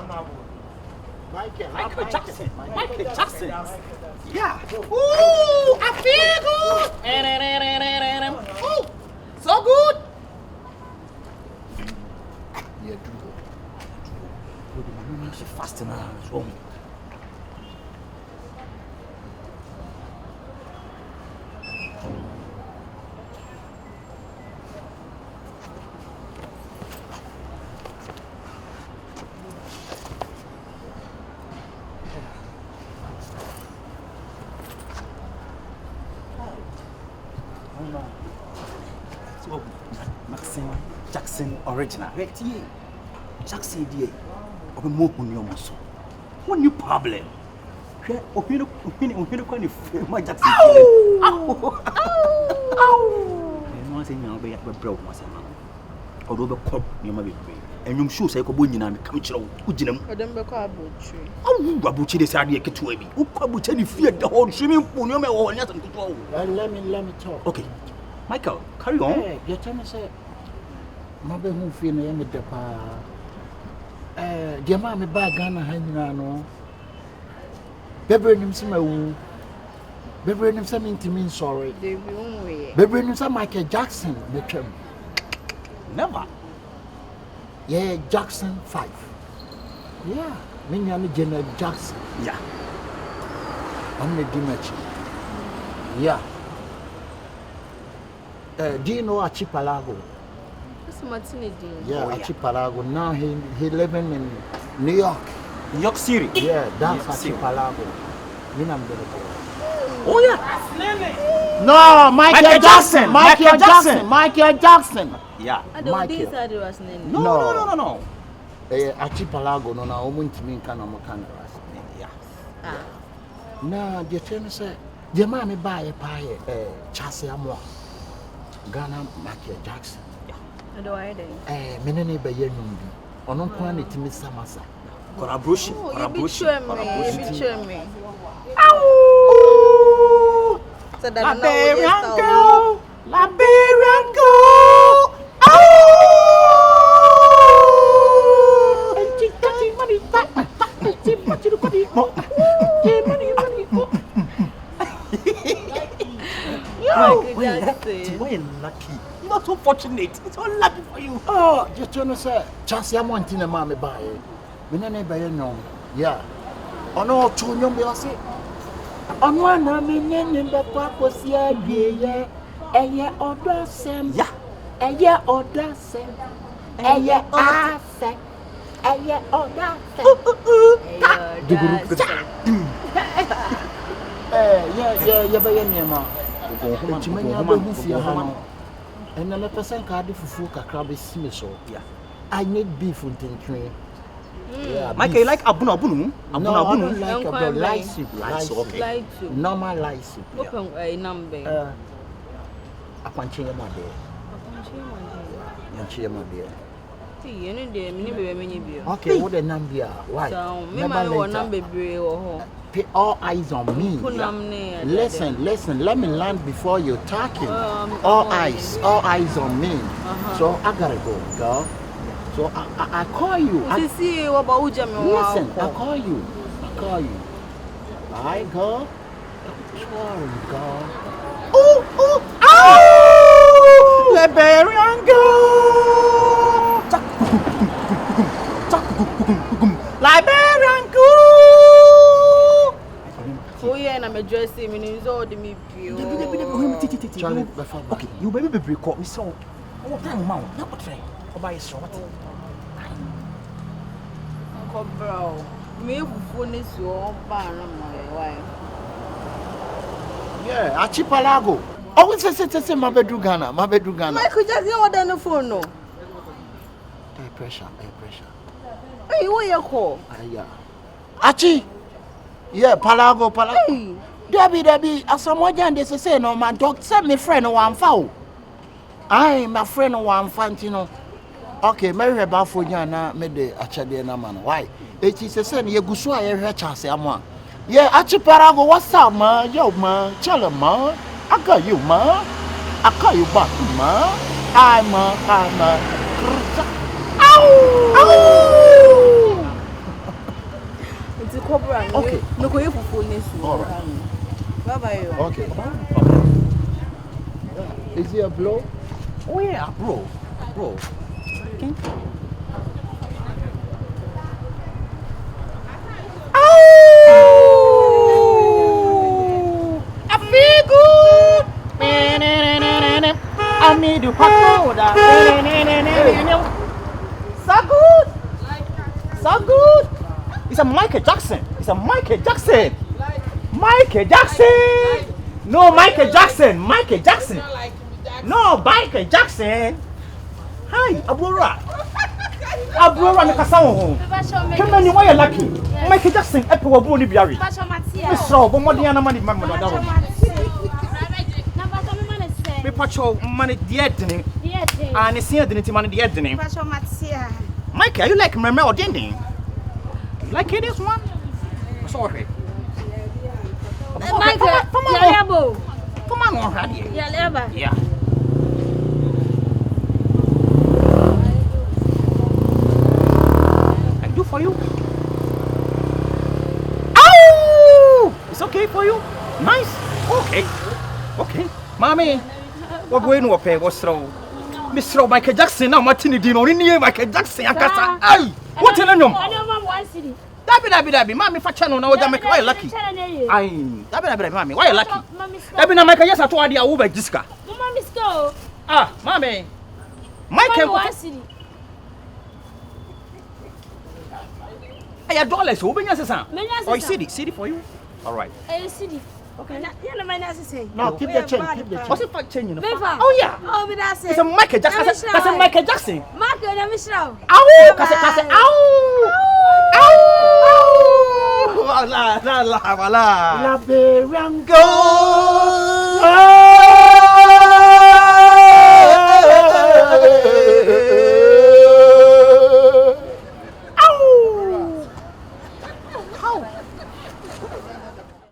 Michael Jackson. Michael Jackson. Yeah. Ooh, I feel good. Ooh, so good. Yeah, do it. She's fast now. What's wrong? Jackson original. Jackson DA. Open more on your muscle. What new problem? Opinion kind of my Jackson. Ow! I'm saying I'll be broke myself. Although the crop you might be and you should say, Kobunina, come to Ujinum. I don't become a butcher. Oh, Babuchi decided to get to me. Who Kabuchi feared the whole swimming pool or nothing to go. Let me talk. Okay. Michael, carry on. You're trying to say, Mother who feel me the pa. Dear mammy bag Ghana hanging. Beverly him some Beverly him something to mean sorry. Beverly him some Michael Jackson, the term. Never. Yeah, Jackson 5. Yeah, me and General Jackson. Yeah. I'm the Dimachi. Yeah. Do you know Archipelago? Yeah, Archipelago. Now he living in New York. New York City. Yeah, that's Archipelago. Oh yeah. No, Michael Jackson. Michael Jackson. Michael Jackson. Yeah. Michael. No. Archipelago. No, I want to mean kind of yeah. No, the trainer said, "The mommy buy a pie, chassis more." Ghana Michael Jackson. Yeah. Do I then? Me nene be ye numbi. Ono kwa ne timi samasa. Collaboration. Me. Ow! Liberian girl. You're lucky. Not so fortunate. It's all lucky for you. Oh, just trying to say, chance I'm wanting a mommy buy it. We never buy it no. Yeah. Oh no, two young girls say. On one, I mean, in the park was yeah, and yeah, order Sam. Yeah. And yeah, order Sam. And yeah, I say. And yeah, order yeah, buy any amount. And I'm a person card for food, a crab is similar. Yeah. I need beef with the train. Yeah, Michael, like Abuna Bunu? No, I don't like a light soup. Normal light soup. Open a number. I can't change my day. Okay, what a number? Why? Number pay all eyes on me. Listen, let me land before you're talking. All eyes on me. So I gotta go, girl. So I call you. Listen, I call you. Bye, girl. Sorry, girl. Oh! Liberian girl. Liberian girl. Oh yeah, and I'm addressing me. It's all the me. Okay, you baby be break up. We saw. Oh, time mount. Not what try. Buy a straw. Uncle bro, me phone is your bar my wife. Yeah, Archipelago. Oh, it's a my bedroom Ghana. Michael Jackson order on the phone no. Air pressure. Hey, what you call? Yeah. Archie. Yeah, Palago. Hey. Debbie, as someone they say no man talk send me friend no one foul. I my friend no one fantino. Okay, Mary about for you na me de achade na man. Why? It is a say you go so I chance am. Yeah, Archipelago, what's up, man? Yo, man, tell him, man. I got you, man. I call you back, man. I'm a. Ow! Okay. No go you for All right. Bye-bye. Okay. Is he a blow? Oh yeah, bro. Okay. Oh, I feel good. I made you pagoda. So good. So good. It's a Michael Jackson. No, Michael Jackson. No, Michael Jackson. Hi, Abrora, me kasawo. Come on, why you lucky? Michael Jackson, Apple will be buried. So, but what do you know, money, mamma? Me patrol money, the editing. And it's here, didn't money, the editing. Michael, you like me or didn't you? Like it is one? Sorry. Michael, come on, already. Yeah. I do for you. Oh! It's okay for you? Nice. Okay. Mommy, what going to pay? What's wrong? Mr. Michael Jackson, now Martini Dino, Michael Jackson, hey! What in a room? Dabi, mommy, for channel now, why you lucky? Dabi, mommy, why you lucky? Dabi, na Michael, yes, I told you, over Jiska. Ah, mommy, Michael, hey, $1, open your son. Oh, city for you? All right. Okay. No, keep the change. What's it for change? Oh yeah. Oh, but that's it. It's a Michael Jackson. That's a Michael Jackson. Michael, let me show. Ow! Ow! La. La Berango.